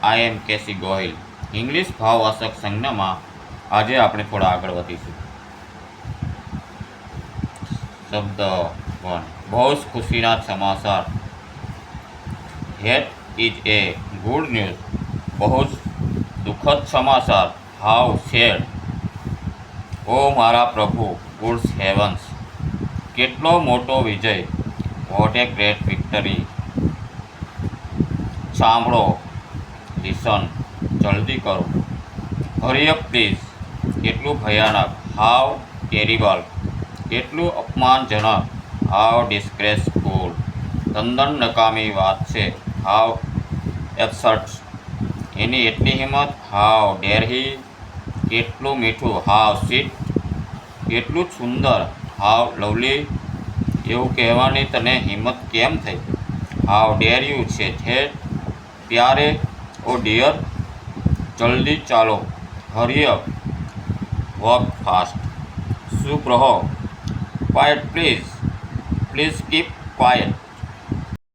આઈ એમ કેસી Gohil. English ભાવવાચક સંજ્ઞામાં આજે આપણે થોડા આગળ વધીશું. શબ્દ 1. બહુ જ ખુશીના સમાચાર. That is A good news. બહુ જ દુઃખદ સમાચાર. How sad. ઓ મારા પ્રભુ, ગુડ્સ હેવન્સ. કેટલો મોટો વિજય. વોટ એ ગ્રેટ વિક્ટરી. સાંભળો, લિસન, જલ્દી કરો. હરી અપ પ્લીઝ. કેટલું ભયાનક. How terrible. કેટલું અપમાનજનક. હાઉ ડિસ્ગ્રેસફુલ. તદ્દન નકામી વાત છે. હાઉ એબ્સર્ડ. એની એટલી હિંમત. હાઉ ડેર હી. કેટલું મીઠું. How sweet. કેટલું સુંદર. How lovely. એવું કહેવાની તને હિંમત કેમ થઈ? હાઉ ડેર યુ છે ધેટ. પ્યારે. Oh dear. જલ્દી ચાલો. Hurry up. Walk fast. ચૂપ રહો. Quiet please. Please keep quite.